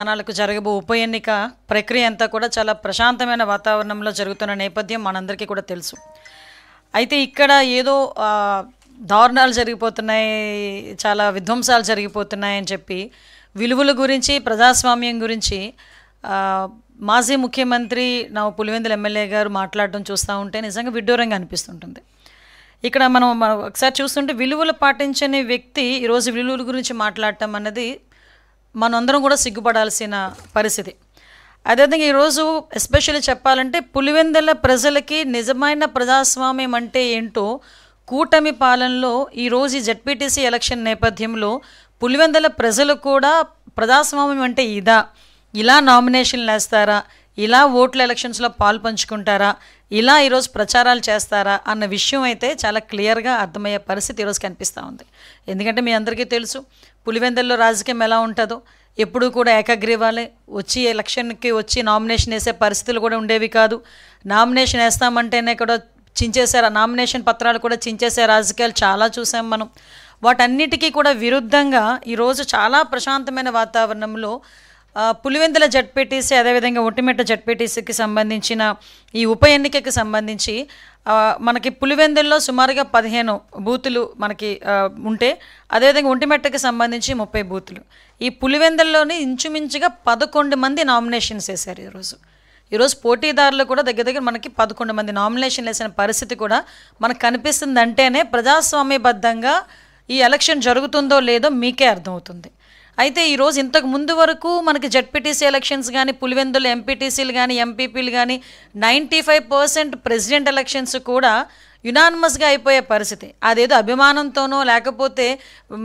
స్థానాలకు జరగబో ఉప ఎన్నిక ప్రక్రియ అంతా కూడా చాలా ప్రశాంతమైన వాతావరణంలో జరుగుతున్న నేపథ్యం మనందరికీ కూడా తెలుసు. అయితే ఇక్కడ ఏదో దారుణాలు జరిగిపోతున్నాయి, చాలా విధ్వంసాలు జరిగిపోతున్నాయి అని చెప్పి విలువల గురించి, ప్రజాస్వామ్యం గురించి మాజీ ముఖ్యమంత్రి పులివెందుల ఎమ్మెల్యే గారు మాట్లాడడం చూస్తూ ఉంటే నిజంగా విడ్డూరంగా అనిపిస్తుంటుంది. ఇక్కడ మనం ఒకసారి చూస్తుంటే విలువలు పాటించని వ్యక్తి ఈరోజు విలువల గురించి మాట్లాడటం అన్నది మనందరం కూడా సిగ్గుపడాల్సిన పరిస్థితి. అదేవిధంగా ఈరోజు ఎస్పెషల్లీ చెప్పాలంటే పులివెందుల ప్రజలకి నిజమైన ప్రజాస్వామ్యం అంటే ఏంటో కూటమి పాలనలో ఈరోజు ఈ జెడ్పీటీసీ ఎలక్షన్ నేపథ్యంలో పులివెందుల ప్రజలు కూడా ప్రజాస్వామ్యం అంటే ఇలా నామినేషన్లు వేస్తారా, ఇలా ఓట్ల ఎలక్షన్స్లో పాలు పంచుకుంటారా, ఇలా ఈరోజు ప్రచారాలు చేస్తారా అన్న విషయం అయితే చాలా క్లియర్గా అర్థమయ్యే పరిస్థితి ఈరోజు కనిపిస్తూ ఉంది. ఎందుకంటే మీ అందరికీ తెలుసు పులివెందుల్లో రాజకీయం ఎలా ఉంటుందో. ఎప్పుడూ కూడా ఏకగ్రీవాలే, వచ్చి ఎలక్షన్కి వచ్చి నామినేషన్ వేసే పరిస్థితులు కూడా ఉండేవి కాదు. నామినేషన్ వేస్తామంటేనే కూడా చించేశారు, నామినేషన్ పత్రాలు కూడా చించేసే రాజకీయాలు చాలా చూసాం మనం. వాటన్నిటికీ కూడా విరుద్ధంగా ఈరోజు చాలా ప్రశాంతమైన వాతావరణంలో పులివెందుల జెడ్పీటీసీ, అదేవిధంగా ఒంటిమిట్ట జెడ్పీటీసీకి సంబంధించిన ఈ ఉప ఎన్నికకి సంబంధించి మనకి పులివెందుల్లో సుమారుగా 15 బూతులు మనకి ఉంటే, అదేవిధంగా ఒంటిమిట్టకి సంబంధించి 30 బూతులు. ఈ పులివెందుల్లోని ఇంచుమించుగా 11 మంది నామినేషన్స్ వేశారు. ఈరోజు పోటీదారులు కూడా దగ్గర మనకి 11 మంది నామినేషన్లు వేసిన పరిస్థితి కూడా మనకు కనిపిస్తుంది. అంటేనే ప్రజాస్వామ్యబద్ధంగా ఈ ఎలక్షన్ జరుగుతుందో లేదో మీకే అర్థమవుతుంది. అయితే ఈరోజు ఇంతకు ముందు వరకు మనకి జెడ్పీటీసీ ఎలక్షన్స్ కానీ, పులివెందుల ఎంపీటీసీలు కానీ, ఎంపీపీలు కానీ 95% ప్రెసిడెంట్ ఎలక్షన్స్ కూడా యునానిమస్గా అయిపోయే పరిస్థితి. అదేదో అభిమానంతోనో లేకపోతే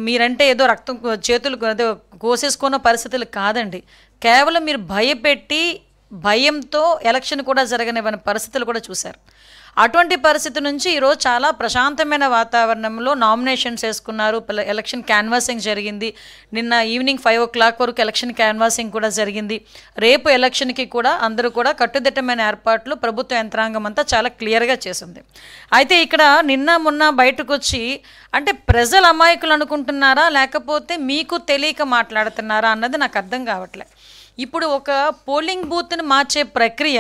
మీరంటే ఏదో రక్తం చేతులు ఏదో కోసేసుకున్న పరిస్థితులు కాదండి. కేవలం మీరు భయంతో ఎలక్షన్ కూడా జరగనివ్వని పరిస్థితులు కూడా చూశారు. అటువంటి పరిస్థితి నుంచి ఈరోజు చాలా ప్రశాంతమైన వాతావరణంలో నామినేషన్స్ వేసుకున్నారు. ఎలక్షన్ క్యాన్వాసింగ్ జరిగింది. నిన్న ఈవినింగ్ 5 o'clock వరకు ఎలక్షన్ క్యాన్వాసింగ్ కూడా జరిగింది. రేపు ఎలక్షన్కి కూడా అందరూ కూడా కట్టుదిట్టమైన ఏర్పాట్లు ప్రభుత్వ యంత్రాంగం అంతా చాలా క్లియర్గా చేసింది. అయితే ఇక్కడ నిన్న మొన్న బయటకు వచ్చి అంటే ప్రజలు అమాయకులు అనుకుంటున్నారా, లేకపోతే మీకు తెలియక మాట్లాడుతున్నారా అన్నది నాకు అర్థం కావట్లేదు. ఇప్పుడు ఒక పోలింగ్ బూత్ని మార్చే ప్రక్రియ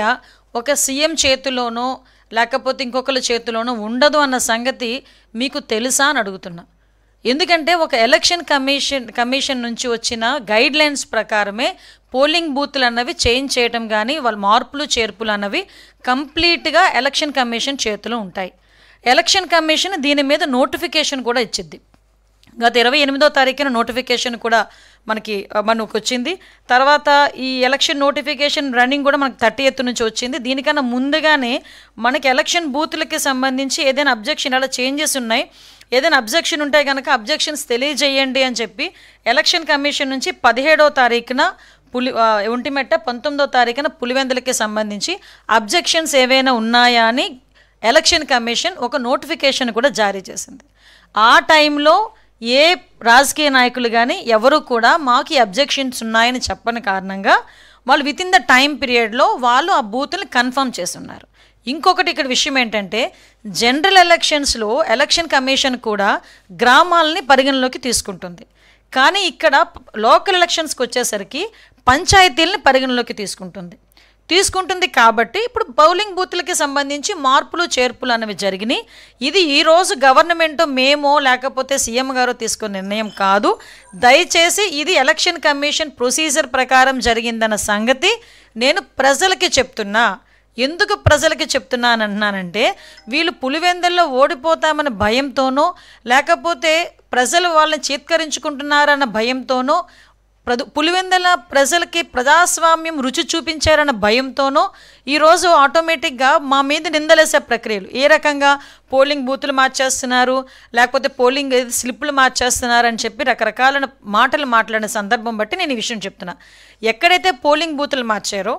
ఒక సీఎం చేతిలోనో లేకపోతే ఇంకొకరి చేతిలోనో ఉండదు అన్న సంగతి మీకు తెలుసా అని అడుగుతున్నా. ఎందుకంటే ఒక ఎలక్షన్ కమిషన్ నుంచి వచ్చిన గైడ్లైన్స్ ప్రకారమే పోలింగ్ బూత్లు అన్నవి చేంజ్ చేయడం కానీ వాళ్ళ మార్పులు చేర్పులు అన్నవి కంప్లీట్గా ఎలక్షన్ కమిషన్ చేతిలో ఉంటాయి. ఎలక్షన్ కమిషన్ దీని మీద నోటిఫికేషన్ కూడా ఇచ్చింది. గత 28వ తారీఖున నోటిఫికేషన్ కూడా మనకు వచ్చింది. తర్వాత ఈ ఎలక్షన్ నోటిఫికేషన్ రన్నింగ్ కూడా మనకు 30th నుంచి వచ్చింది. దీనికన్నా ముందుగానే మనకి ఎలక్షన్ బూత్లకి సంబంధించి ఏదైనా అబ్జెక్షన్ అలా చేంజెస్ ఉన్నాయి, ఏదైనా అబ్జెక్షన్ ఉంటే కనుక అబ్జెక్షన్స్ తెలియజేయండి అని చెప్పి ఎలక్షన్ కమిషన్ నుంచి 17వ తారీఖున ఒంటిమిట్ట, 19వ తారీఖున పులివెందులకి సంబంధించి అబ్జెక్షన్స్ ఏవైనా ఉన్నాయా అని ఎలక్షన్ కమిషన్ ఒక నోటిఫికేషన్ కూడా జారీ చేసింది. ఆ టైంలో ఏ రాజకీయ నాయకులు కానీ ఎవరు కూడా మాకు ఈ అబ్జెక్షన్స్ ఉన్నాయని చెప్పని కారణంగా వాళ్ళు వితిన్ ద టైం పీరియడ్లో వాళ్ళు ఆ బూత్ని కన్ఫర్మ్ చేస్తున్నారు. ఇంకొకటి ఇక్కడ విషయం ఏంటంటే జనరల్ ఎలక్షన్స్లో ఎలక్షన్ కమిషన్ కూడా గ్రామాలని పరిగణలోకి తీసుకుంటుంది. కానీ ఇక్కడ లోకల్ ఎలక్షన్స్కి వచ్చేసరికి పంచాయతీలని పరిగణలోకి తీసుకుంటుంది కాబట్టి ఇప్పుడు పోలింగ్ బూత్లకి సంబంధించి మార్పులు చేర్పులు అనేవి జరిగినాయి. ఇది ఈరోజు గవర్నమెంట్ మేమో లేకపోతే సీఎం గారు తీసుకున్న నిర్ణయం కాదు. దయచేసి ఇది ఎలక్షన్ కమిషన్ ప్రొసీజర్ ప్రకారం జరిగిందన్న సంగతి నేను ప్రజలకి చెప్తున్నా. ఎందుకు ప్రజలకి చెప్తున్నాను అంటున్నానంటే వీళ్ళు పులివెందుల్లో ఓడిపోతామన్న భయంతోనో లేకపోతే ప్రజలు వాళ్ళని చీత్కరించుకుంటున్నారన్న భయంతోనో పులివెందుల ప్రజలకి ప్రజాస్వామ్యం రుచి చూపించారన్న భయంతోనో ఈరోజు ఆటోమేటిక్గా మా మీద నిందలేసే ప్రక్రియలు ఏ రకంగా పోలింగ్ బూతులు మార్చేస్తున్నారు, లేకపోతే పోలింగ్ స్లిప్పులు మార్చేస్తున్నారు అని చెప్పి రకరకాల మాటలు మాట్లాడిన సందర్భం బట్టి నేను ఈ విషయం చెప్తున్నా. ఎక్కడైతే పోలింగ్ బూతులు మార్చారో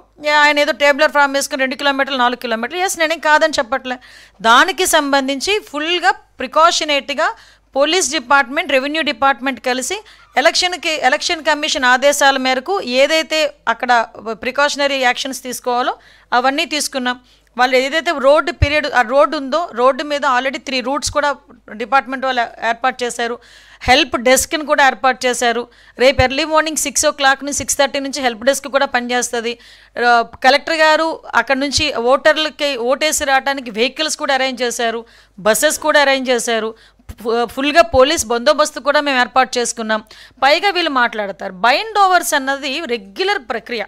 ఆయన ఏదో టేబులర్ ఫామ్ వేసుకుని 2 కిలోమీటర్లు 4 కిలోమీటర్లు నేనేం కాదని చెప్పట్లే. దానికి సంబంధించి ఫుల్గా ప్రికాషనేట్గా పోలీస్ డిపార్ట్మెంట్, రెవెన్యూ డిపార్ట్మెంట్ కలిసి ఎలక్షన్ కమిషన్ ఆదేశాల మేరకు ఏదైతే అక్కడ ప్రికాషనరీ యాక్షన్స్ తీసుకోవాలో అవన్నీ తీసుకున్నాం. వాళ్ళు ఏదైతే రోడ్డు పీరియడ్ ఆ రోడ్డు ఉందో రోడ్డు మీద ఆల్రెడీ 3 రూట్స్ కూడా డిపార్ట్మెంట్ వాళ్ళు ఏర్పాటు చేశారు. హెల్ప్ డెస్క్ని కూడా ఏర్పాటు చేశారు. రేపు ఎర్లీ మార్నింగ్ 6 నుంచి 6:30 నుంచి హెల్ప్ డెస్క్ కూడా పనిచేస్తుంది. కలెక్టర్ గారు అక్కడ నుంచి ఓటర్లకి ఓటేసి రావడానికి వెహికల్స్ కూడా అరేంజ్ చేశారు, బస్సెస్ కూడా అరేంజ్ చేశారు, ఫుల్గా పోలీస్ బందోబస్తు కూడా మేము ఏర్పాటు చేసుకున్నాం. పైగా వీళ్ళు మాట్లాడతారు బైండ్ ఓవర్స్ అన్నది రెగ్యులర్ ప్రక్రియ.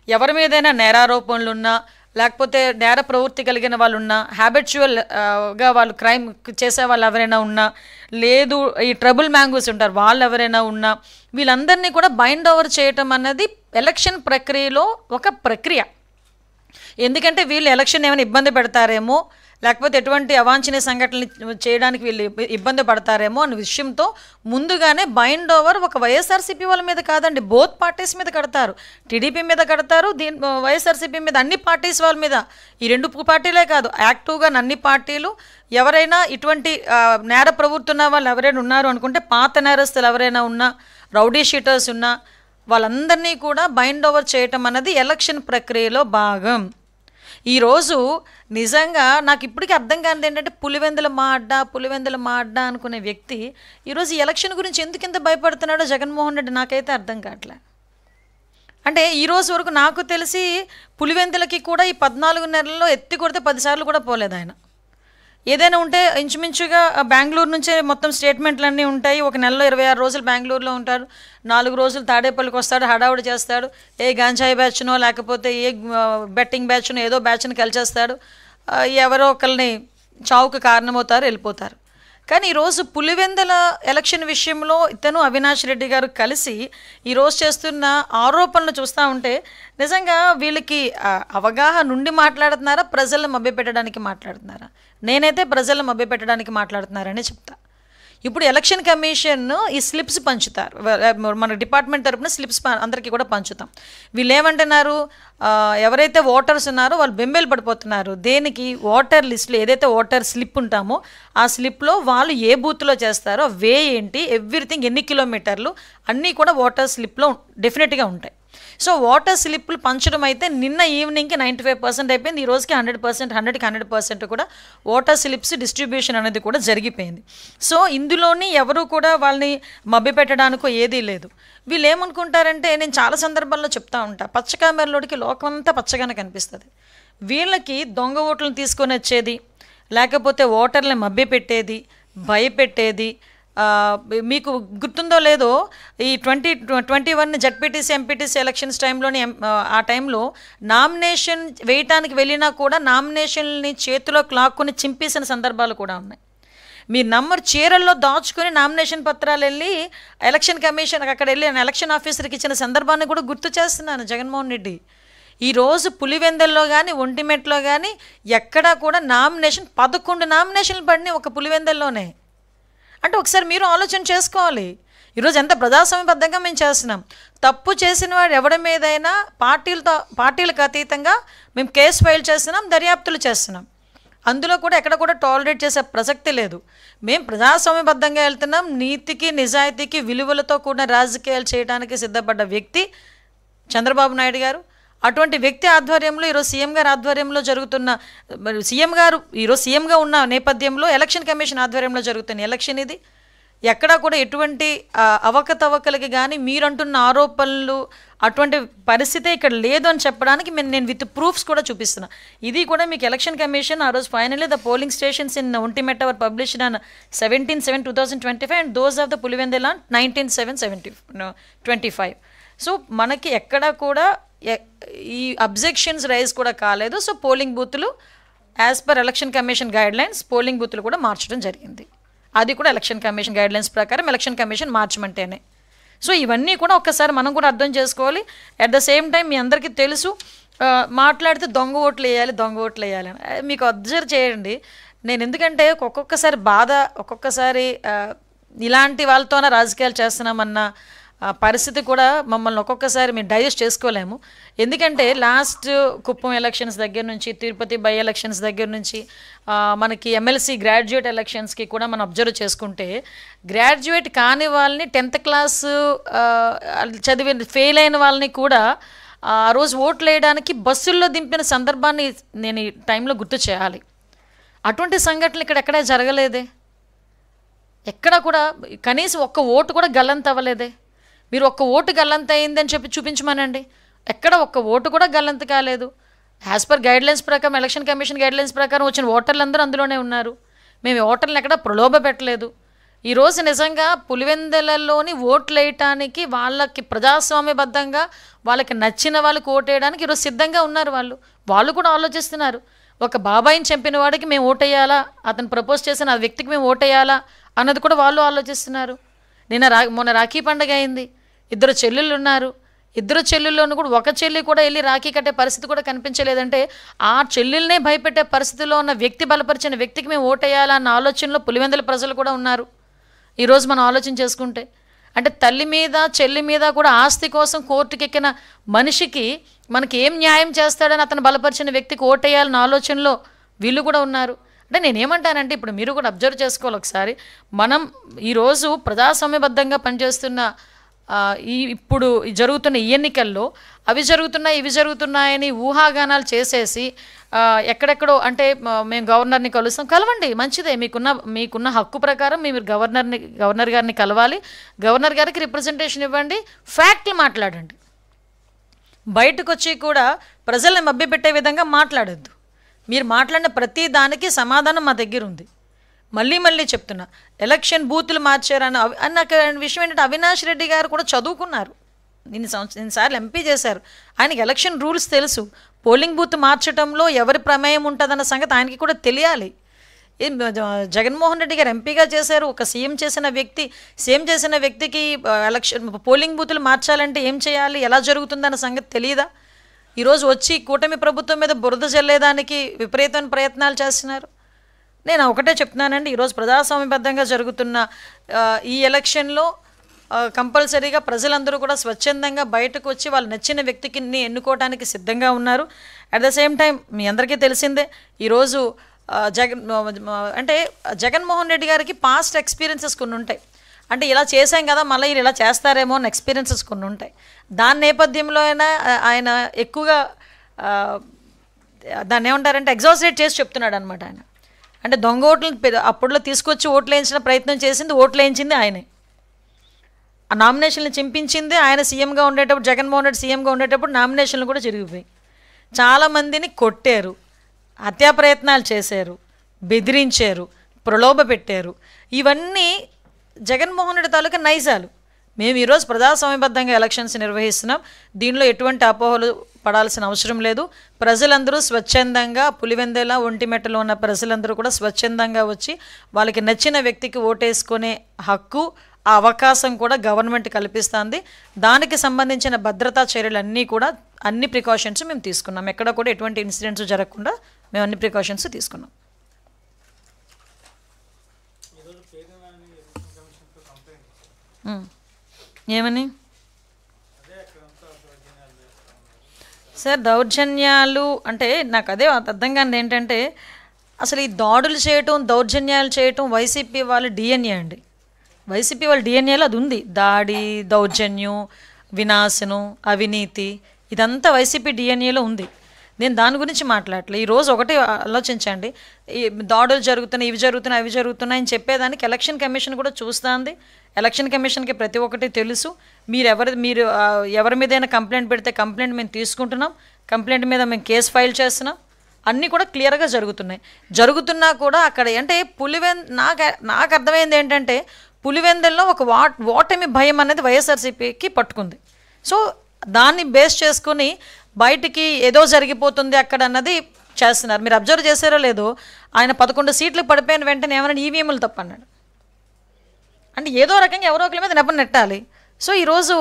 ఎవరి మీదైనా నేరారోపణలు ఉన్నా, లేకపోతే నేర ప్రవృత్తి కలిగిన వాళ్ళు ఉన్నా, హ్యాబిచువల్గా వాళ్ళు క్రైమ్ చేసే వాళ్ళు ఎవరైనా ఉన్నా, లేదు ఈ ట్రబుల్ మ్యాంగోస్ ఉంటారు వాళ్ళు ఎవరైనా ఉన్నా, వీళ్ళందరినీ కూడా బైండ్ ఓవర్ చేయటం అన్నది ఎలక్షన్ ప్రక్రియలో ఒక ప్రక్రియ. ఎందుకంటే వీళ్ళు ఎలక్షన్ ఏమైనా ఇబ్బంది పెడతారేమో, లేకపోతే ఎటువంటి అవాంఛనీయ సంఘటనలు చేయడానికి వీళ్ళు ఇబ్బంది పడతారేమో అనే విషయంతో ముందుగానే బైండ్ ఓవర్ ఒక వైఎస్ఆర్సీపీ వాళ్ళ మీద కాదండి, బోత్ పార్టీస్ మీద కడతారు. టీడీపీ మీద కడతారు, వైఎస్ఆర్సీపీ మీద, అన్ని పార్టీస్ వాళ్ళ మీద. ఈ 2 పార్టీలే కాదు, యాక్టివ్గా అన్ని పార్టీలు ఎవరైనా ఇటువంటి నేర ప్రవృత్తున్న వాళ్ళు ఎవరైనా ఉన్నారు అనుకుంటే, పాత నేరస్తులు ఎవరైనా ఉన్నా, రౌడీ షీటర్స్ ఉన్నా, వాళ్ళందరినీ కూడా బైండ్ ఓవర్ చేయటం అన్నది ఎలక్షన్ ప్రక్రియలో భాగం. ఈరోజు నిజంగా నాకు ఇప్పటికీ అర్థం కానిది ఏంటంటే, పులివెందుల మా అడ్డా అనుకునే వ్యక్తి ఈరోజు ఈ ఎలక్షన్ గురించి ఎందుకు ఇంత భయపడుతున్నాడో జగన్మోహన్ రెడ్డి నాకైతే అర్థం కావట్లే. అంటే ఈరోజు వరకు నాకు తెలిసి పులివెందులకి కూడా ఈ 14 నెలల్లో ఎత్తి కొడితే 10 సార్లు కూడా పోలేదు ఆయన. ఏదైనా ఉంటే ఇంచుమించుగా బెంగళూరు నుంచే మొత్తం స్టేట్మెంట్లన్నీ ఉంటాయి. ఒక నెలలో 26 రోజులు బెంగళూరులో ఉంటారు, 4 రోజులు తాడేపల్లికి వస్తాడు, హడావుడి చేస్తాడు, ఏ గాంజాయి బ్యాచ్నో లేకపోతే ఏ బెట్టింగ్ బ్యాచ్నో ఏదో బ్యాచ్ని కలిచేస్తాడు, ఎవరో ఒకరిని చావుకు కారణమవుతారు, వెళ్ళిపోతారు. కానీ ఈరోజు పులివెందుల ఎలక్షన్ విషయంలో ఇతను అవినాష్ రెడ్డి గారు కలిసి ఈరోజు చేస్తున్న ఆరోపణలు చూస్తూ ఉంటే నిజంగా వీళ్ళకి అవగాహన నుండి మాట్లాడుతున్నారా, ప్రజలను మభ్యపెట్టడానికి మాట్లాడుతున్నారా? నేనైతే ప్రజలను మభ్యపెట్టడానికి మాట్లాడుతున్నారని చెప్తా. ఇప్పుడు ఎలక్షన్ కమిషన్ ఈ స్లిప్స్ పంచుతారు, మన డిపార్ట్మెంట్ తరపున స్లిప్స్ అందరికీ కూడా పంచుతాం. వీళ్ళు ఏమంటున్నారు, ఎవరైతే ఓటర్స్ ఉన్నారో వాళ్ళు బెంబేలు పడిపోతున్నారు. దేనికి? ఓటర్ లిస్టులో ఏదైతే ఓటర్ స్లిప్ ఉంటామో ఆ స్లిప్లో వాళ్ళు ఏ బూత్లో చేస్తారో, వే ఏంటి, ఎవ్రీథింగ్, ఎన్ని కిలోమీటర్లు అన్నీ కూడా ఓటర్ స్లిప్లో డెఫినెట్గా ఉంటాయి. సో ఓటర్ స్లిప్లు పంచడం అయితే నిన్న ఈవినింగ్కి 95% అయిపోయింది. ఈ రోజుకి 100%, 100కి 100% కూడా ఓటర్ స్లిప్స్ డిస్ట్రిబ్యూషన్ అనేది కూడా జరిగిపోయింది. సో ఇందులోని ఎవరు కూడా వాళ్ళని మభ్యపెట్టడానికో ఏదీ లేదు. వీళ్ళు ఏమనుకుంటారంటే, నేను చాలా సందర్భాల్లో చెప్తా ఉంటా, పచ్చకామెరలోడికి లోకమంతా పచ్చగానే కనిపిస్తుంది. వీళ్ళకి దొంగ ఓట్లను తీసుకొని వచ్చేది, లేకపోతే ఓటర్లను మభ్యపెట్టేది, భయపెట్టేది. మీకు గుర్తుందో లేదో, ఈ 2021 జడ్పీటీసీ ఎంపీటీసీ ఎలక్షన్స్ టైంలోని ఆ టైంలో నామినేషన్ వేయటానికి వెళ్ళినా కూడా నామినేషన్ని చేతిలోకి లాక్కుని చింపేసిన సందర్భాలు కూడా ఉన్నాయి. మీ నంబర్ చీరల్లో దాచుకొని నామినేషన్ పత్రాలు వెళ్ళి ఎలక్షన్ కమిషన్ అక్కడ వెళ్ళి ఎలక్షన్ ఆఫీసర్కి ఇచ్చిన సందర్భాన్ని కూడా గుర్తు చేస్తున్నాను జగన్మోహన్ రెడ్డి. ఈరోజు పులివెందుల్లో కానీ ఒంటిమెట్లో కానీ ఎక్కడా కూడా 11 నామినేషన్లు పడినాయి ఒక పులివెందుల్లోనే. అంటే ఒకసారి మీరు ఆలోచన చేసుకోవాలి. ఈరోజు ఎంత ప్రజాస్వామ్యబద్ధంగా మేము చేస్తున్నాం. తప్పు చేసిన వాడు ఎవరి మీదైనా పార్టీలకు అతీతంగా మేము కేసు ఫైల్ చేస్తున్నాం, దర్యాప్తులు చేస్తున్నాం. అందులో కూడా ఎక్కడ కూడా టాలరేట్ చేసే ప్రసక్తి లేదు. మేము ప్రజాస్వామ్యబద్ధంగా వెళ్తున్నాం. నీతికి నిజాయితీకి విలువలతో కూడిన రాజకీయాలు చేయడానికి సిద్ధపడ్డ వ్యక్తి చంద్రబాబు నాయుడు గారు. అటువంటి వ్యక్తి ఆధ్వర్యంలో ఈరోజు సీఎం గారు ఆధ్వర్యంలో జరుగుతున్న, సీఎం గారు ఈరోజు సీఎంగా ఉన్న నేపథ్యంలో ఎలక్షన్ కమిషన్ ఆధ్వర్యంలో జరుగుతున్న ఎలక్షన్ ఇది. ఎక్కడా కూడా ఎటువంటి అవకతవకలకి కానీ మీరంటున్న ఆరోపణలు అటువంటి పరిస్థితి ఇక్కడ లేదు అని చెప్పడానికి నేను విత్ ప్రూఫ్స్ కూడా చూపిస్తున్నా. ఇది కూడా మీకు ఎలక్షన్ కమిషన్ ఆ రోజు finally the polling stations in Vontimitta were published on 17/7/2025 and those of the Pulivendula 19/7/25. So మనకి ఎక్కడా కూడా ఈ అబ్జెక్షన్స్ రైజ్ కూడా కాలేదు. సో పోలింగ్ బూతులు as per election commission guidelines polling బూతులు కూడా మార్చడం జరిగింది. అది కూడా ఎలక్షన్ కమిషన్ గైడ్లైన్స్ ప్రకారం ఎలక్షన్ కమిషన్ మార్చమంటేనే. సో ఇవన్నీ కూడా ఒక్కసారి మనం కూడా అర్థం చేసుకోవాలి. అట్ ద సేమ్ టైం మీ అందరికీ తెలుసు, మాట్లాడితే దొంగ ఓట్లు వేయాలి అని. మీకు అబ్జర్వ్ చేయండి, నేను ఎందుకంటే ఒక్కొక్కసారి బాధ, ఒక్కొక్కసారి ఇలాంటి వాళ్ళతోనే రాజకీయాలు చేస్తున్నామన్న పరిస్థితి కూడా మమ్మల్ని ఒక్కొక్కసారి మేము డైజెస్ట్ చేసుకోలేము. ఎందుకంటే లాస్ట్ కుప్పం ఎలక్షన్స్ దగ్గర నుంచి, తిరుపతి బై ఎలక్షన్స్ దగ్గర నుంచి మనకి ఎమ్మెల్సీ గ్రాడ్యుయేట్ ఎలక్షన్స్కి కూడా మనం అబ్జర్వ్ చేసుకుంటే, గ్రాడ్యుయేట్ కాని వాళ్ళని 10th క్లాసు చదివి ఫెయిల్ అయిన వాళ్ళని కూడా ఆ రోజు ఓట్లు వేయడానికి బస్సుల్లో దింపిన సందర్భాన్ని నేను ఈ టైంలో గుర్తు చేయాలి. అటువంటి సంఘటనలు ఇక్కడ ఎక్కడా జరగలేదే. ఎక్కడ కూడా కనీసం ఒక్క ఓటు కూడా గల్లంత అవ్వలేదే. మీరు ఒక్క ఓటు గల్లంత అయిందని చెప్పి చూపించమనండి. ఎక్కడ ఒక్క ఓటు కూడా గల్లంత కాలేదు. యాజ్ పర్ గైడ్లైన్స్ ప్రకారం, ఎలక్షన్ కమిషన్ గైడ్లైన్స్ ప్రకారం వచ్చిన ఓటర్లు అందరూ అందులోనే ఉన్నారు. మేము ఓటర్లను ఎక్కడ ప్రలోభ పెట్టలేదు. ఈరోజు నిజంగా పులివెందులలోని ఓట్లు వేయటానికి వాళ్ళకి ప్రజాస్వామ్యబద్ధంగా వాళ్ళకి నచ్చిన వాళ్ళకి ఓటేయడానికి ఈరోజు సిద్ధంగా ఉన్నారు. వాళ్ళు కూడా ఆలోచిస్తున్నారు. ఒక బాబాయిని చంపిన వాడికి మేము ఓటేయాలా, అతను ప్రపోజ్ చేసిన ఆ వ్యక్తికి మేము ఓటేయాలా అన్నది కూడా వాళ్ళు ఆలోచిస్తున్నారు. మొన్న రాఖీ పండుగ అయింది. 2 చెల్లెళ్ళు ఉన్నారు. 2 చెల్లెల్లోనూ కూడా ఒక చెల్లి కూడా వెళ్ళి రాఖీ కట్టే పరిస్థితి కూడా కనిపించలేదంటే ఆ చెల్లెల్నే భయపెట్టే పరిస్థితిలో ఉన్న వ్యక్తి, బలపరిచిన వ్యక్తికి మేము ఓటేయాలా అన్న ఆలోచనలో పులివెందుల ప్రజలు కూడా ఉన్నారు. ఈరోజు మనం ఆలోచన చేసుకుంటే అంటే తల్లి మీద చెల్లి మీద కూడా ఆస్తి కోసం కోర్టుకి ఎక్కిన మనిషికి మనకి ఏం న్యాయం చేస్తాడని అతను బలపరిచిన వ్యక్తికి ఓటేయాలన్న ఆలోచనలో వీళ్ళు కూడా ఉన్నారు. అంటే నేనేమంటానంటే ఇప్పుడు మీరు కూడా అబ్జర్వ్ చేసుకోవాలి ఒకసారి. మనం ఈరోజు ప్రజాస్వామ్యబద్ధంగా పనిచేస్తున్న ఇప్పుడు జరుగుతున్న ఈ ఎన్నికల్లో అవి జరుగుతున్నాయి ఇవి జరుగుతున్నాయని ఊహాగానాలు చేసేసి ఎక్కడెక్కడో అంటే మేము గవర్నర్ని కలుస్తాం, కలవండి, మంచిదే, మీకున్న హక్కు ప్రకారం మీరు గవర్నర్ గారిని కలవాలి, గవర్నర్ గారికి రిప్రజెంటేషన్ ఇవ్వండి, ఫ్యాక్ట్లు మాట్లాడండి. బయటకు వచ్చి కూడా ప్రజల్ని మభ్యపెట్టే విధంగా మాట్లాడొద్దు. మీరు మాట్లాడిన ప్రతి దానికి సమాధానం మా దగ్గర ఉంది. మళ్ళీ చెప్తున్నా, ఎలక్షన్ బూతులు మార్చారని నాకు విషయం ఏంటంటే అవినాష్ రెడ్డి గారు కూడా చదువుకున్నారు, 2 సార్లు ఎంపీ చేశారు, ఆయనకి ఎలక్షన్ రూల్స్ తెలుసు. పోలింగ్ బూత్ మార్చడంలో ఎవరి ప్రమేయం ఉంటుందన్న సంగతి ఆయనకి కూడా తెలియాలి. జగన్మోహన్ రెడ్డి గారు ఎంపీగా చేశారు, ఒక సీఎం చేసిన వ్యక్తికి ఎలక్షన్ పోలింగ్ బూతులు మార్చాలంటే ఏం చేయాలి, ఎలా జరుగుతుందన్న సంగతి తెలియదా? ఈరోజు వచ్చి కూటమి ప్రభుత్వం మీద బురద జల్లేదానికి విపరీతమైన ప్రయత్నాలు చేస్తున్నారు. నేను ఒకటే చెప్తున్నానండి, ఈరోజు ప్రజాస్వామ్యబద్ధంగా జరుగుతున్న ఈ ఎలక్షన్లో కంపల్సరీగా ప్రజలందరూ కూడా స్వచ్ఛందంగా బయటకు వచ్చి వాళ్ళు నచ్చిన వ్యక్తికి ఎన్నుకోవడానికి సిద్ధంగా ఉన్నారు. అట్ ద సేమ్ టైం మీ అందరికీ తెలిసిందే, ఈరోజు జగన్మోహన్ రెడ్డి గారికి పాస్ట్ ఎక్స్పీరియన్సెస్ కొన్ని ఉంటాయి. అంటే ఇలా చేశాం కదా మళ్ళీ ఇలా చేస్తారేమో అని ఎక్స్పీరియన్సెస్ కొన్ని ఉంటాయి. దాని నేపథ్యంలో అయినా ఆయన ఎక్కువగా దాన్ని ఏమంటారంటే ఎగ్జాజరేట్ చేసి చెప్తున్నాడు అనమాట. ఆయన అంటే దొంగ ఓట్లు అప్పట్లో తీసుకొచ్చి ఓట్లు వేయించిన ప్రయత్నం చేసింది, ఓట్లు వేయించింది ఆయనే. ఆ నామినేషన్లు చింపించింది ఆయన సీఎంగా ఉండేటప్పుడు, జగన్మోహన్ రెడ్డి సీఎంగా ఉండేటప్పుడు నామినేషన్లు కూడా జరిగిపోయి చాలామందిని కొట్టారు, హత్యా ప్రయత్నాలు చేశారు, బెదిరించారు, ప్రలోభ పెట్టారు. ఇవన్నీ జగన్మోహన్ రెడ్డి తాలూకా నైజాలు. మేము ఈరోజు ప్రజాస్వామ్యబద్ధంగా ఎలక్షన్స్ నిర్వహిస్తున్నాం, దీనిలో ఎటువంటి అపోహలు పడాల్సిన అవసరం లేదు. ప్రజలందరూ స్వచ్ఛందంగా, పులివెందుల ఒంటిమెట్టలో ఉన్న ప్రజలందరూ కూడా స్వచ్ఛందంగా వచ్చి వాళ్ళకి నచ్చిన వ్యక్తికి ఓటేసుకునే హక్కు, ఆ అవకాశం కూడా గవర్నమెంట్ కల్పిస్తుంది. దానికి సంబంధించిన భద్రతా చర్యలన్నీ కూడా అన్ని ప్రికాషన్స్ మేము తీసుకున్నాం. ఎక్కడ కూడా ఎటువంటి ఇన్సిడెంట్స్ జరగకుండా మేము అన్ని ప్రికాషన్స్ తీసుకున్నాం. ఏమని సార్ దౌర్జన్యాలు అంటే నాకు అదే అర్థం కానిది ఏంటంటే అసలు ఈ దాడులు చేయటం, దౌర్జన్యాలు చేయటం వైసీపీ వాళ్ళ డిఎన్ఏ అండి. వైసీపీ వాళ్ళ డిఎన్ఏలో అది ఉంది. దాడి, దౌర్జన్యం, వినాశనం, అవినీతి, ఇదంతా వైసీపీ డిఎన్ఏలో ఉంది. నేను దాని గురించి మాట్లాడలేదు. ఈరోజు ఒకటి ఆలోచించండి, ఈ దాడులు జరుగుతున్నాయి, ఇవి జరుగుతున్నాయి, అవి జరుగుతున్నాయి అని చెప్పేదానికి ఎలక్షన్ కమిషన్ కూడా చూస్తుంది. ఎలక్షన్ కమిషన్కి ప్రతి ఒక్కటి తెలుసు. మీరు ఎవరి మీదైనా కంప్లైంట్ పెడితే కంప్లైంట్ మేము తీసుకుంటున్నాం, కంప్లైంట్ మీద మేము కేసు ఫైల్ చేస్తున్నాం, అన్నీ కూడా క్లియర్గా జరుగుతున్నా కూడా అక్కడ అంటే నాకు అర్థమైంది ఏంటంటే పులివెందుల్లో ఒక ఓటమి భయం అనేది వైఎస్ఆర్సీపీకి పట్టుకుంది. సో దాన్ని బేస్ చేసుకుని బయటికి ఏదో జరిగిపోతుంది అక్కడ అన్నది చేస్తున్నారు. మీరు అబ్జర్వ్ చేశారో లేదో, ఆయన 11 సీట్లు పడిపోయిన వెంటనే ఏమైనా ఈవీఎంలు తప్పన్నాడు. అంటే ఏదో రకంగా ఎవరో ఒకరి మీద నెపం నెట్టాలి. సో ఈరోజు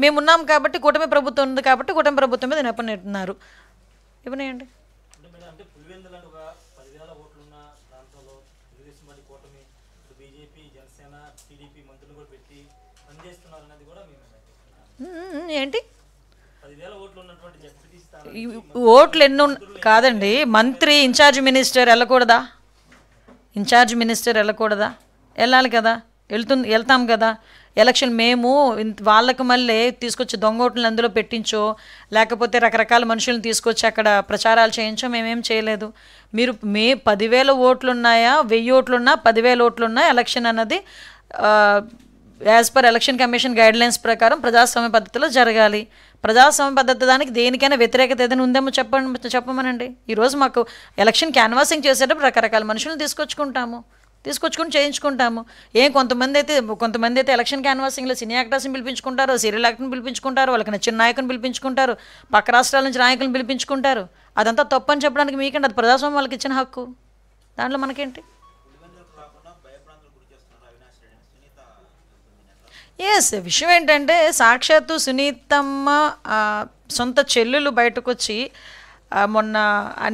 మేమున్నాం కాబట్టి, కూటమి ప్రభుత్వం ఉంది కాబట్టి కూటమి ప్రభుత్వం మీద నెపం నెట్టున్నారు. ఇవ్వనేయండి. ఏంటి ఓట్లు ఎన్ని కాదండి, మంత్రి ఇన్ఛార్జ్ మినిస్టర్ వెళ్ళకూడదా? వెళ్ళాలి కదా, వెళ్తాం కదా. ఎలక్షన్ మేము వాళ్ళకు మళ్ళీ తీసుకొచ్చి దొంగ ఓట్లను అందులో పెట్టించో లేకపోతే రకరకాల మనుషులను తీసుకొచ్చి అక్కడ ప్రచారాలు చేయించో మేమేం చేయలేదు. మీరు 10,000 ఓట్లు ఉన్నాయా 1000 ఓట్లున్నా 10,000 ఓట్లున్నా ఎలక్షన్ అన్నది as per election commission guidelines ప్రకారం ప్రజాస్వామ్య పద్ధతిలో జరగాలి. ప్రజాస్వామ్య పద్ధతి దానికి దేనికైనా వ్యతిరేకత ఏదైనా ఉందేమో చెప్పమనండి. ఈరోజు మాకు ఎలక్షన్ క్యాన్వాసింగ్ చేసేటప్పుడు రకరకాల మనుషులను తీసుకొచ్చుకొని చేయించుకుంటాము. కొంతమంది అయితే ఎలక్షన్ క్యాన్వాసింగ్లో సినీ యాక్టర్స్ని పిలిపించుకుంటారు, సీరియల్ యాక్టర్ని పిలిపించుకుంటారు, వాళ్ళకి నచ్చిన నాయకుని పిలిపించుకుంటారు, పక్క రాష్ట్రాల నుంచి నాయకులను పిలిపించుకుంటారు. అదంతా తప్పని చెప్పడానికి మీకండి, అది ప్రజాస్వామ్యం వాళ్ళకి ఇచ్చిన హక్కు. దాంట్లో మనకేంటి? విషయం ఏంటంటే సాక్షాత్తు సునీతమ్మ సొంత చెల్లెలు బయటకు వచ్చి మొన్న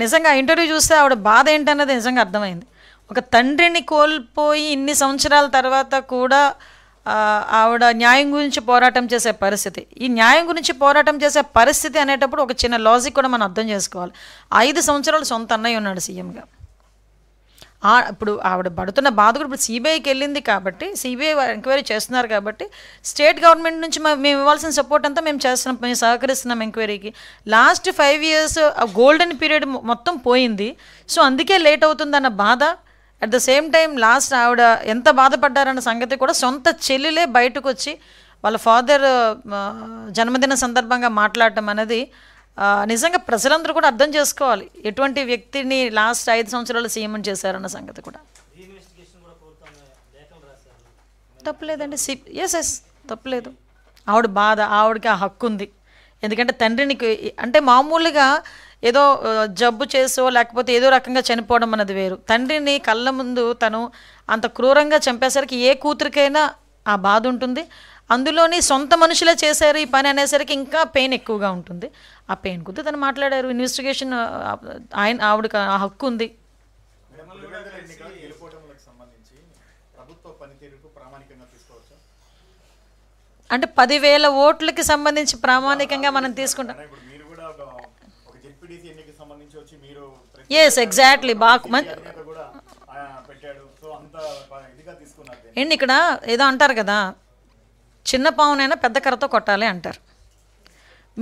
నిజంగా ఇంటర్వ్యూ చూస్తే ఆవిడ బాధ ఏంటన్నది నిజంగా అర్థమైంది. ఒక తండ్రిని కోల్పోయి ఇన్ని సంవత్సరాల తర్వాత కూడా ఆవిడ న్యాయం గురించి పోరాటం చేసే పరిస్థితి. ఈ న్యాయం గురించి పోరాటం చేసే పరిస్థితి అనేటప్పుడు ఒక చిన్న లాజిక్ కూడా మనం అర్థం చేసుకోవాలి. 5 సంవత్సరాలు సొంత అన్నయ్య ఉన్నాడు సీఎంగా. ఇప్పుడు ఆవిడ పడుతున్న బాధ కూడా ఇప్పుడు సిబిఐకి వెళ్ళింది కాబట్టి, సిబిఐ ఎంక్వైరీ చేస్తున్నారు కాబట్టి స్టేట్ గవర్నమెంట్ నుంచి మేము ఇవ్వాల్సిన సపోర్ట్ అంతా మేము చేస్తున్నాం, మేము సహకరిస్తున్నాం ఎంక్వైరీకి. లాస్ట్ 5 ఇయర్స్ ఆ గోల్డెన్ పీరియడ్ మొత్తం పోయింది. సో అందుకే లేట్ అవుతుందన్న బాధ. At the same time last ఆవిడ ఎంత బాధపడ్డారన్న సంగతి కూడా సొంత చెల్లెలే బయటకు వచ్చి వాళ్ళ ఫాదర్ జన్మదిన సందర్భంగా మాట్లాడటం అనేది నిజంగా ప్రజలందరూ కూడా అర్థం చేసుకోవాలి ఎటువంటి వ్యక్తిని లాస్ట్ 5 సంవత్సరాలు సీఎం చేశారన్న సంగతి కూడా. తప్పులేదండి, ఎస్ తప్పులేదు. ఆవిడ బాధ, ఆవిడకి ఆ హక్కు ఉంది. ఎందుకంటే తండ్రిని అంటే మామూలుగా ఏదో జబ్బు చేసో లేకపోతే ఏదో రకంగా చనిపోవడం అన్నది వేరు. తండ్రిని కళ్ళ ముందు తను అంత క్రూరంగా చంపేసరికి ఏ కూతురికైనా ఆ బాధ ఉంటుంది. అందులోని సొంత మనుషులే చేశారు ఈ పని అనేసరికి ఇంకా పెయిన్ ఎక్కువగా ఉంటుంది. ఆ పెయిన్ కొద్ది తను మాట్లాడారు. ఇన్వెస్టిగేషన్ ఆవిడకి ఆ హక్కు ఉంది. అంటే 10,000 ఓట్లకి సంబంధించి ప్రామాణికంగా మనం తీసుకుంటాం. ఎగ్జాక్ట్లీ ఏంటి ఇక్కడ ఏదో అంటారు కదా, చిన్న పావునైనా పెద్ద కర్రతో కొట్టాలి అంటారు.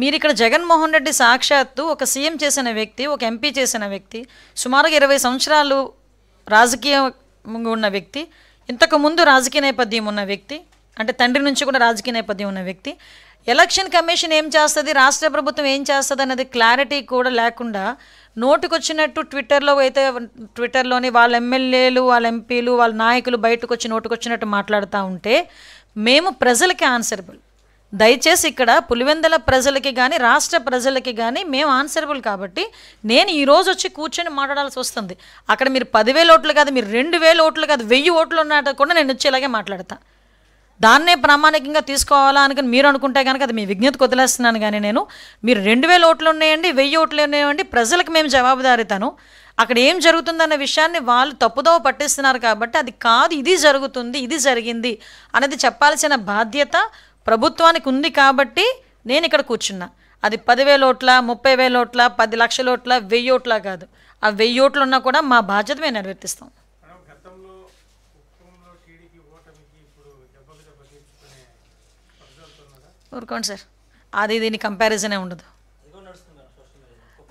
మీరు ఇక్కడ జగన్మోహన్ రెడ్డి సాక్షాత్తు ఒక సీఎం చేసిన వ్యక్తి, ఒక ఎంపీ చేసిన వ్యక్తి, సుమారుగా 20 సంవత్సరాలు రాజకీయంగా ఉన్న వ్యక్తి, ఇంతకుముందు రాజకీయ నేపథ్యం ఉన్న వ్యక్తి, అంటే తండ్రి నుంచి కూడా రాజకీయ నేపథ్యం ఉన్న వ్యక్తి. ఎలక్షన్ కమిషన్ ఏం చేస్తుంది, రాష్ట్ర ప్రభుత్వం ఏం చేస్తుంది అనేది క్లారిటీ కూడా లేకుండా నోటుకొచ్చినట్టు ట్విట్టర్లోని వాళ్ళ ఎమ్మెల్యేలు, వాళ్ళ ఎంపీలు, వాళ్ళ నాయకులు బయటకు వచ్చి నోటుకొచ్చినట్టు మాట్లాడుతూ ఉంటే మేము ప్రజలకి ఆన్సరబుల్. దయచేసి ఇక్కడ పులివెందుల ప్రజలకి కానీ రాష్ట్ర ప్రజలకి కానీ మేము ఆన్సరబుల్. కాబట్టి నేను ఈరోజు వచ్చి కూర్చొని మాట్లాడాల్సి వస్తుంది. అక్కడ మీరు 10,000 ఓట్లు కాదు, మీరు 2,000 ఓట్లు కాదు, 1000 ఓట్లు ఉన్నట్టు కూడా నేను వచ్చి ఇలాగే మాట్లాడతా. దాన్నే ప్రామాణికంగా తీసుకోవాలా అనుకుని మీరు అనుకుంటే కనుక అది మీ విజ్ఞతకు వదిలేస్తున్నాను. కానీ నేను మీరు 2,000 ఓట్లు ఉన్నాయండి, 1000 ఓట్లు ఉన్నాయండి, ప్రజలకు మేము జవాబుదారీతాను. అక్కడ ఏం జరుగుతుందన్న విషయాన్ని వాళ్ళు తప్పుదోవ పట్టిస్తున్నారు. కాబట్టి అది కాదు, ఇది జరుగుతుంది, ఇది జరిగింది అనేది చెప్పాల్సిన బాధ్యత ప్రభుత్వానికి ఉంది. కాబట్టి నేను ఇక్కడ కూర్చున్నా. అది 10,000 ఓట్ల, 30,000 ఓట్ల, 10 లక్షల ఓట్ల, 1000 ఓట్ల కాదు. ఆ 1000 ఓట్లు ఉన్నా కూడా మా బాధ్యత మేము నెరవేర్తిస్తాం. ఊరుకోండి సార్, అది దీని కంపారిజనే ఉండదు.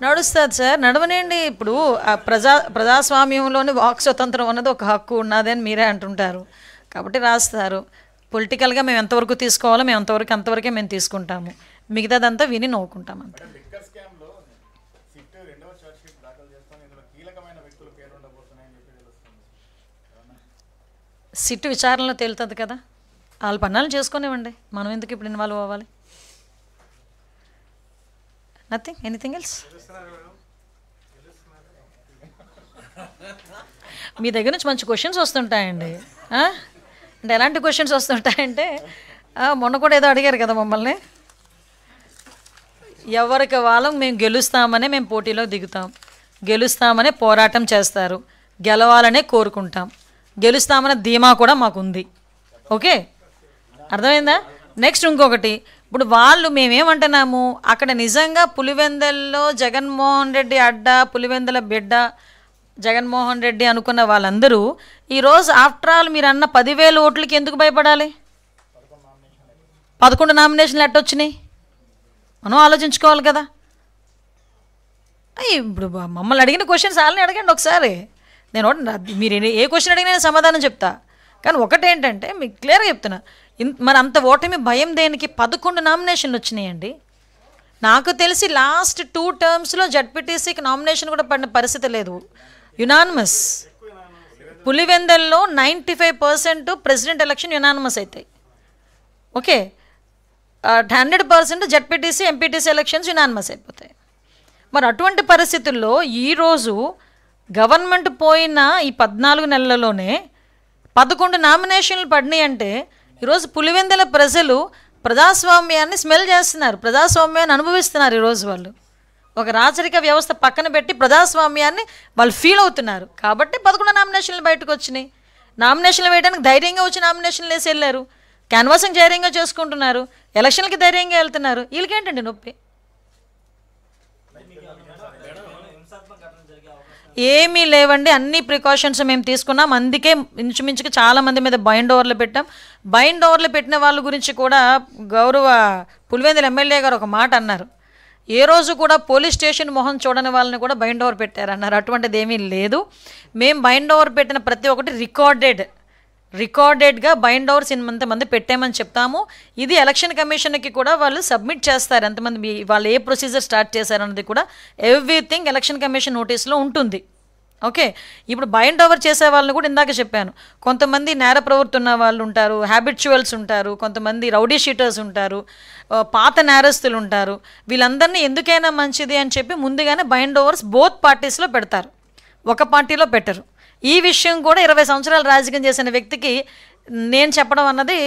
నడుస్తుంది సార్, నడవనండి. ఇప్పుడు ప్రజాస్వామ్యంలోని వాక్ స్వతంత్రం అన్నది ఒక హక్కు ఉన్నది అని మీరే అంటుంటారు. కాబట్టి రాస్తారు. పొలిటికల్గా మేము ఎంతవరకు తీసుకోవాలో మేము అంతవరకే మేము తీసుకుంటాము. మిగతాదంతా విని నవ్వుకుంటాం అంతే. సిట్టు విచారణలో తేలుతుంది కదా, వాళ్ళ పన్నాలు చేసుకునేవ్వండి. మనం ఎందుకు ఇప్పుడు ఇన్వాల్వ్ అవ్వాలి? Nothing, anything else. మీ దగ్గర నుంచి మంచి క్వశ్చన్స్ వస్తుంటాయండి. అంటే ఎలాంటి క్వశ్చన్స్ వస్తుంటాయంటే, మొన్న కూడా ఏదో అడిగారు కదా మమ్మల్ని, ఎవరికి వాళ్ళం మేము గెలుస్తామనే మేము పోటీలో దిగుతాం, గెలుస్తామనే పోరాటం చేస్తారు, గెలవాలనే కోరుకుంటాం, గెలుస్తామనే ధీమా కూడా మాకుంది. ఓకే, అర్థమైందా? నెక్స్ట్ ఇంకొకటి, ఇప్పుడు వాళ్ళు మేమేమంటున్నాము, అక్కడ నిజంగా పులివెందుల్లో జగన్మోహన్ రెడ్డి అడ్డ, పులివెందుల బిడ్డ జగన్మోహన్ రెడ్డి అనుకున్న వాళ్ళందరూ ఈరోజు ఆఫ్టర్ ఆల్ మీరు అన్న 10,000 ఓట్లకి ఎందుకు భయపడాలి? 11 నామినేషన్లు ఎట్టొచ్చినాయి? మనం ఆలోచించుకోవాలి కదా. ఇప్పుడు మమ్మల్ని అడిగిన క్వశ్చన్స్ వాళ్ళని అడగండి ఒకసారి. నేను మీరు ఏ క్వశ్చన్ అడిగినా నేను సమాధానం చెప్తా. కానీ ఒకటేంటంటే మీకు క్లియర్గా చెప్తున్నా, మరి అంత ఓటమి భయం దేనికి? 11 నామినేషన్లు వచ్చినాయండి. నాకు తెలిసి లాస్ట్ 2 టర్మ్స్లో జడ్పీటీసీకి నామినేషన్ కూడా పడిన పరిస్థితి లేదు. యునానిమస్. పులివెందల్లో 95% ప్రెసిడెంట్ ఎలక్షన్ యునానిమస్ అవుతాయి. Okay, 100% ZPTC MPTC elections unanimous అయిపోతాయి. మరి అటువంటి పరిస్థితుల్లో ఈరోజు గవర్నమెంట్ పోయిన ఈ 14 నెలలలోనే 11 నామినేషన్లు పడినాయి అంటే ఈరోజు పులివెందుల ప్రజలు ప్రజాస్వామ్యాన్ని స్మెల్ చేస్తున్నారు, ప్రజాస్వామ్యాన్ని అనుభవిస్తున్నారు. ఈరోజు వాళ్ళు ఒక రాచరిక వ్యవస్థ పక్కన పెట్టి ప్రజాస్వామ్యాన్ని వాళ్ళు ఫీల్ అవుతున్నారు. కాబట్టి 11 నామినేషన్లు బయటకు వచ్చినాయి. నామినేషన్లు వేయడానికి ధైర్యంగా వచ్చి నామినేషన్లు వేసి వెళ్ళారు. క్యాన్వాసింగ్ ధైర్యంగా చేసుకుంటున్నారు, ఎలక్షన్లకి ధైర్యంగా వెళ్తున్నారు. వీళ్ళకేంటండి నొప్పి? ఏమీ లేవండి, అన్ని ప్రికాషన్స్ మేము తీసుకున్నాం. అందుకే ఇంచుమించుకు చాలామంది మీద బైండ్ ఓవర్లు పెట్టాం. బైండ్ ఓవర్లు పెట్టిన వాళ్ళ గురించి కూడా గౌరవ పులివెందుల ఎమ్మెల్యే గారు ఒక మాట అన్నారు, ఏ రోజు కూడా పోలీస్ స్టేషన్ మొహం చూడని వాళ్ళని కూడా బైండ్ ఓవర్ పెట్టారన్నారు. అటువంటిది ఏమీ లేదు. మేము బైండ్ ఓవర్ పెట్టిన ప్రతి ఒక్కటి రికార్డెడ్గా బైండ్ ఓవర్స్ ఇంతమంది పెట్టామని చెప్తాము. ఇది ఎలక్షన్ కమిషన్కి కూడా వాళ్ళు సబ్మిట్ చేస్తారు, ఎంతమంది వాళ్ళు ఏ ప్రొసీజర్ స్టార్ట్ చేశారన్నది కూడా ఎవ్రీథింగ్ ఎలక్షన్ కమిషన్ నోటీస్లో ఉంటుంది. ఓకే, ఇప్పుడు బైండ్ ఓవర్ చేసే వాళ్ళని కూడా ఇందాక చెప్పాను, కొంతమంది నేర ప్రవృత్తి ఉన్న వాళ్ళు ఉంటారు, హ్యాబిచువల్స్ ఉంటారు, కొంతమంది రౌడీ షీటర్స్ ఉంటారు, పాత నేరస్తులు ఉంటారు. వీళ్ళందరినీ ఎందుకైనా మంచిది అని చెప్పి ముందుగానే బైండ్ ఓవర్స్ బోత్ పార్టీస్లో పెడతారు, ఒక పార్టీలో పెట్టరు. ఈ విషయం కూడా 20 సంవత్సరాలు రాజకీయం చేసిన వ్యక్తికి నేను చెప్పడం అన్నది,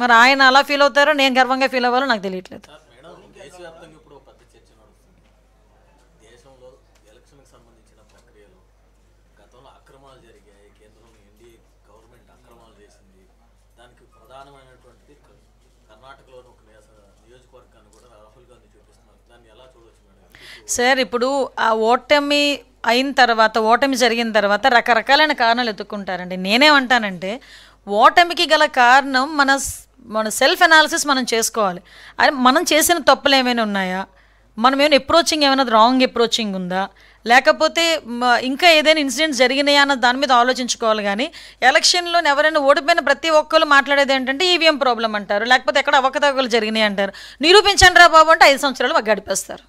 మరి ఆయన అలా ఫీల్ అవుతారో నేను గర్వంగా ఫీల్ అవ్వాలో నాకు తెలియట్లేదు. సార్, ఇప్పుడు ఆ ఓటమి అయిన తర్వాత, ఓటమి జరిగిన తర్వాత రకరకాలైన కారణాలు ఎత్తుక్కుంటారండి. నేనేమంటానంటే ఓటమికి గల కారణం మన సెల్ఫ్ అనాలిసిస్ మనం చేసుకోవాలి. అది మనం చేసిన తప్పులు ఏమైనా ఉన్నాయా, మనం ఏమైనా అప్రోచింగ్ ఏమైనా రాంగ్ అప్రోచింగ్ ఉందా, లేకపోతే ఇంకా ఏదైనా ఇన్సిడెంట్స్ జరిగినాయా అన్న దాని మీద ఆలోచించుకోవాలి. కానీ ఎలక్షన్లో ఎవరైనా ఓడిపోయిన ప్రతి ఒక్కరు మాట్లాడేది ఏంటంటే ఈవీఎం ప్రాబ్లం అంటారు, లేకపోతే ఎక్కడ అవకతవకలు జరిగినాయి అంటారు. నిరూపించండి రా బాబు అంటే 5 సంవత్సరాలు గడిపేస్తారు.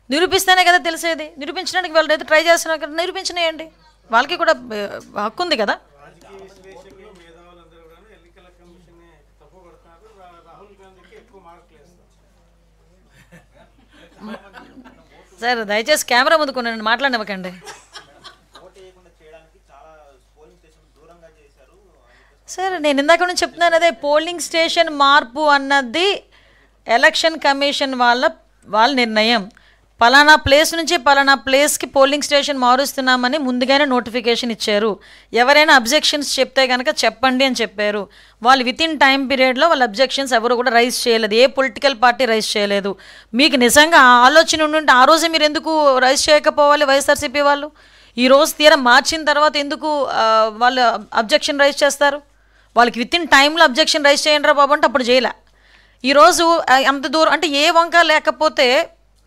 నిరూపిస్తేనే కదా తెలిసేది. నిరూపించడానికి వాళ్ళు అయితే ట్రై చేస్తున్నారు కదా, నిరూపించినాయండి, వాళ్ళకి కూడా హక్కు ఉంది కదా. సార్, దయచేసి కెమెరా ముందుకు నన్ను మాట్లాడనివ్వకండి. సార్, నేను ఇందాక నుంచి చెప్తున్నాను, అదే పోలింగ్ స్టేషన్ మార్పు అన్నది ఎలక్షన్ కమిషన్ వాళ్ళ నిర్ణయం. పలానా ప్లేస్ నుంచి పలానా ప్లేస్కి పోలింగ్ స్టేషన్ మారుస్తున్నామని ముందుగానే నోటిఫికేషన్ ఇచ్చారు. ఎవరైనా అబ్జెక్షన్స్ చెప్తే కనుక చెప్పండి అని చెప్పారు. వాళ్ళు వితిన్ టైం పీరియడ్లో వాళ్ళ అబ్జెక్షన్స్ ఎవరు కూడా రైజ్ చేయలేదు, ఏ పొలిటికల్ పార్టీ రైజ్ చేయలేదు. మీకు నిజంగా ఆలోచన ఉంటే ఆ రోజే మీరు ఎందుకు రైజ్ చేయకపోవాలి? వైఎస్ఆర్సీపీ వాళ్ళు ఈరోజు తీరా మార్చిన తర్వాత ఎందుకు వాళ్ళు అబ్జెక్షన్ రైజ్ చేస్తారు? వాళ్ళకి వితిన్ టైంలో అబ్జెక్షన్ రైజ్ చేయండి రా బాబు అంటే అప్పుడు చేయలే. ఈరోజు అంత దూరం అంటే ఏ వంక లేకపోతే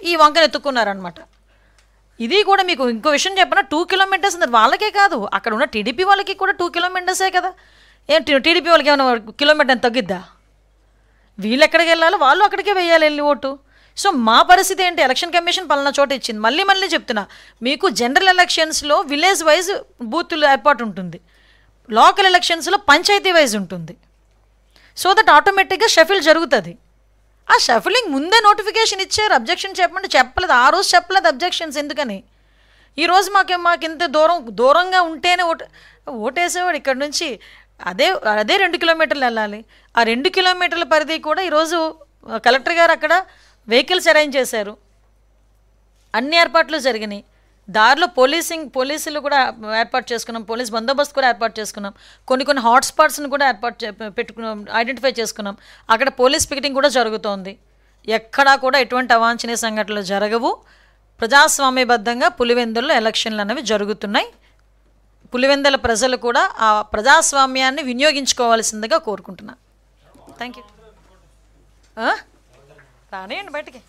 ఈ వంకను ఎత్తుక్కున్నారనమాట. ఇది కూడా మీకు ఇంకో విషయం చెప్పిన 2 కిలోమీటర్స్ వాళ్ళకే కాదు, అక్కడ ఉన్న టీడీపీ వాళ్ళకి కూడా 2 కిలోమీటర్సే కదా. టీడీపీ వాళ్ళకి ఏమైనా కిలోమీటర్ తగ్గిద్దా? వీళ్ళు ఎక్కడికి వెళ్ళాలో వాళ్ళు అక్కడికే వేయాలి వెళ్ళి ఓటు. సో మా పరిస్థితి ఏంటి? ఎలక్షన్ కమిషన్ పలానా చోట ఇచ్చింది. మళ్ళీ చెప్తున్నా, మీకు జనరల్ ఎలక్షన్స్లో విలేజ్ వైజ్ బూతులు ఏర్పాటు ఉంటుంది, లోకల్ ఎలక్షన్స్లో పంచాయతీ వైజ్ ఉంటుంది. సో దట్ ఆటోమేటిక్గా షఫిల్ జరుగుతుంది. ఆ షఫిలింగ్ ముందే నోటిఫికేషన్ ఇచ్చారు, అబ్జెక్షన్ చెప్పమంటే చెప్పలేదు. ఆ రోజు చెప్పలేదు అబ్జెక్షన్స్. ఎందుకని ఈరోజు మాకు ఇంత దూరంగా ఉంటేనే ఓటేసేవాడు ఇక్కడ నుంచి అదే 2 కిలోమీటర్లు వెళ్ళాలి. ఆ 2 కిలోమీటర్ల పరిధి కూడా ఈరోజు కలెక్టర్ గారు అక్కడ వెహికల్స్ అరేంజ్ చేశారు, అన్ని ఏర్పాట్లు జరిగినాయి. దారిలో పోలీసులు కూడా ఏర్పాటు చేసుకున్నాం, పోలీస్ బందోబస్తు కూడా ఏర్పాటు చేసుకున్నాం. కొన్ని హాట్స్పాట్స్ని కూడా పెట్టుకున్నాం, ఐడెంటిఫై చేసుకున్నాం. అక్కడ పోలీస్ పికెటింగ్ కూడా జరుగుతోంది. ఎక్కడా కూడా ఎటువంటి అవాంఛనీయ సంఘటనలు జరగవు. ప్రజాస్వామ్యబద్ధంగా పులివెందుల్లో ఎలక్షన్లు అనేవి జరుగుతున్నాయి. పులివెందల ప్రజలు కూడా ఆ ప్రజాస్వామ్యాన్ని వినియోగించుకోవాల్సిందిగా కోరుకుంటున్నాను. Thank you. రానియండి బయటికి.